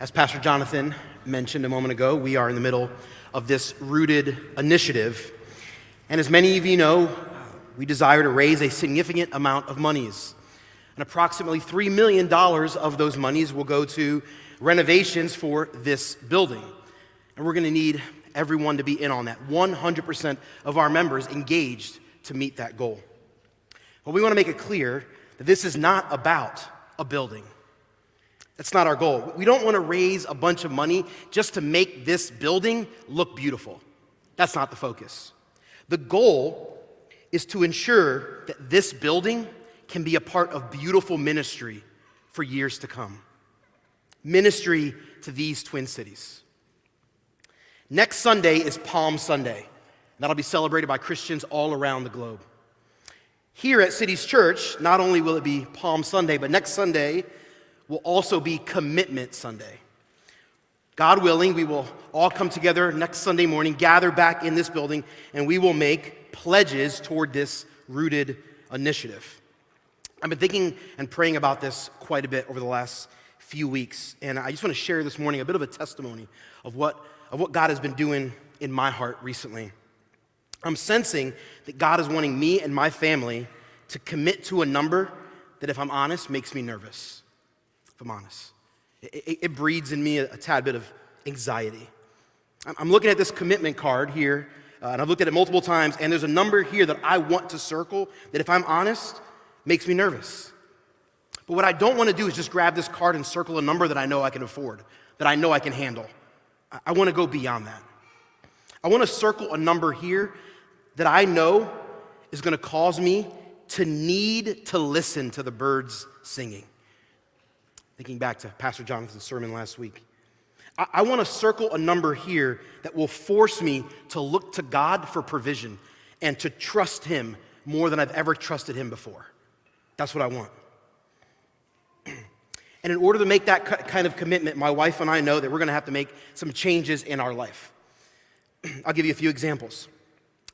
As Pastor Jonathan mentioned a moment ago, we are in the middle of this Rooted initiative. And as many of you know, we desire to raise a significant amount of monies. And approximately $3 million of those monies will go to renovations for this building. And we're going to need everyone to be in on that. 100% of our members engaged to meet that goal. But we want to make it clear that this is not about a building. That's not our goal. We don't want to raise a bunch of money just to make this building look beautiful. That's not the focus. The goal is to ensure that this building can be a part of beautiful ministry for years to come. Ministry to these Twin Cities. Next Sunday is Palm Sunday. That'll be celebrated by Christians all around the globe. Here at Cities Church, not only will it be Palm Sunday, but next Sunday will also be Commitment Sunday. God willing, we will all come together next Sunday morning, gather back in this building, and we will make pledges toward this Rooted initiative. I've been thinking and praying about this quite a bit over the last few weeks, and I just want to share this morning a bit of a testimony of what God has been doing in my heart recently. I'm sensing that God is wanting me and my family to commit to a number that, if I'm honest, makes me nervous. If I'm honest, it breeds in me a tad bit of anxiety. I'm looking at this commitment card here, and I've looked at it multiple times, and there's a number here that I want to circle that, if I'm honest, makes me nervous. But what I don't want to do is just grab this card and circle a number that I know I can afford, that I know I can handle. I want to go beyond that. I want to circle a number here that I know is going to cause me to need to listen to the birds singing. Thinking back to Pastor Jonathan's sermon last week. I want to circle a number here that will force me to look to God for provision and to trust Him more than I've ever trusted Him before. That's what I want. And in order to make that kind of commitment, my wife and I know that we're going to have to make some changes in our life. I'll give you a few examples.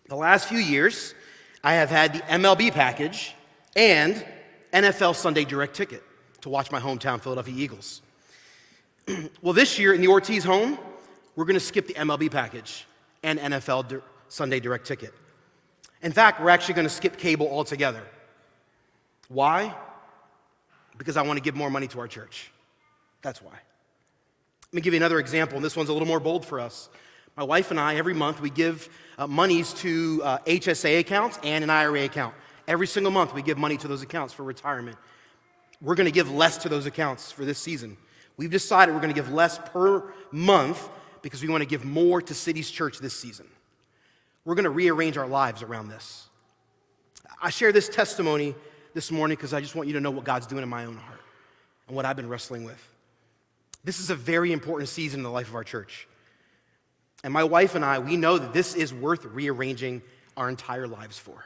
The last few years, I have had the MLB package and NFL Sunday direct ticket to watch my hometown Philadelphia Eagles. Well, this year in the Ortiz home, we're going to skip the MLB package and NFL Sunday direct ticket. In fact, we're actually going to skip cable altogether. Why? Because I want to give more money to our church. That's why. Let me give you another example, and this one's a little more bold for us. My wife and I, every month, we give monies to HSA accounts and an IRA account. Every single month, we give money to those accounts for retirement. We're going to give less to those accounts for this season. We've decided we're going to give less per month because we want to give more to Cities Church this season. We're going to rearrange our lives around this. I share this testimony this morning because I just want you to know what God's doing in my own heart and what I've been wrestling with. This is a very important season in the life of our church. And my wife and I, we know that this is worth rearranging our entire lives for.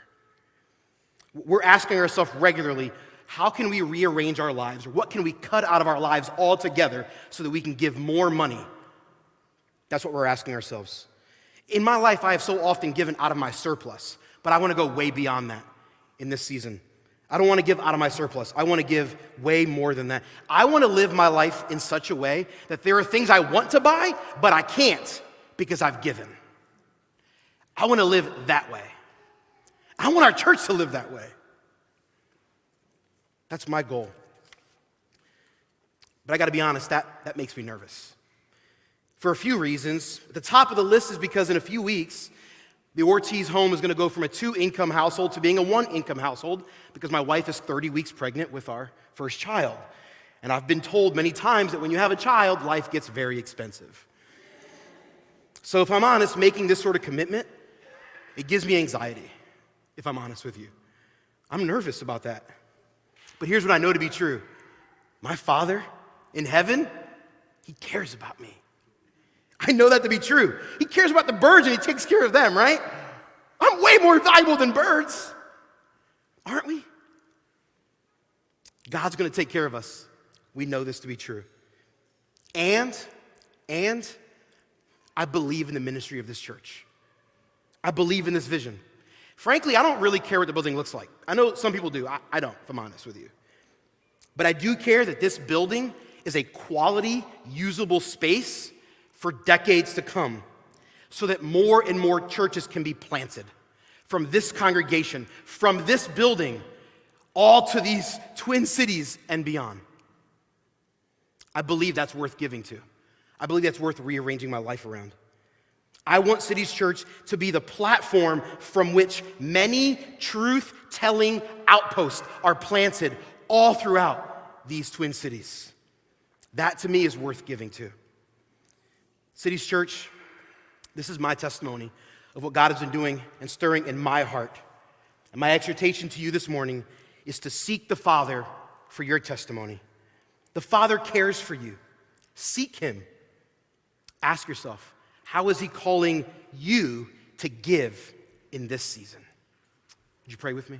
We're asking ourselves regularly, how can we rearrange our lives? Or what can we cut out of our lives altogether so that we can give more money? That's what we're asking ourselves. In my life, I have so often given out of my surplus, but I want to go way beyond that in this season. I don't want to give out of my surplus. I want to give way more than that. I want to live my life in such a way that there are things I want to buy, but I can't because I've given. I want to live that way. I want our church to live that way. That's my goal. But I got to be honest, that makes me nervous. For a few reasons. At the top of the list is because in a few weeks, the Ortiz home is going to go from a 2-income household to being a 1-income household because my wife is 30 weeks pregnant with our first child. And I've been told many times that when you have a child, life gets very expensive. So if I'm honest, making this sort of commitment, it gives me anxiety, if I'm honest with you. I'm nervous about that. But here's what I know to be true. My Father in heaven, He cares about me. I know that to be true. He cares about the birds and He takes care of them, right? I'm way more valuable than birds, aren't we? God's going to take care of us. We know this to be true. And I believe in the ministry of this church. I believe in this vision. Frankly, I don't really care what the building looks like. I know some people do. I don't, if I'm honest with you. But I do care that this building is a quality, usable space for decades to come so that more and more churches can be planted from this congregation, from this building, all to these twin cities and beyond. I believe that's worth giving to. I believe that's worth rearranging my life around. I want Cities Church to be the platform from which many truth-telling outposts are planted all throughout these twin cities. That to me is worth giving to. Cities Church, this is my testimony of what God has been doing and stirring in my heart. And my exhortation to you this morning is to seek the Father for your testimony. The Father cares for you. Seek him. Ask yourself, how is he calling you to give in this season? Would you pray with me?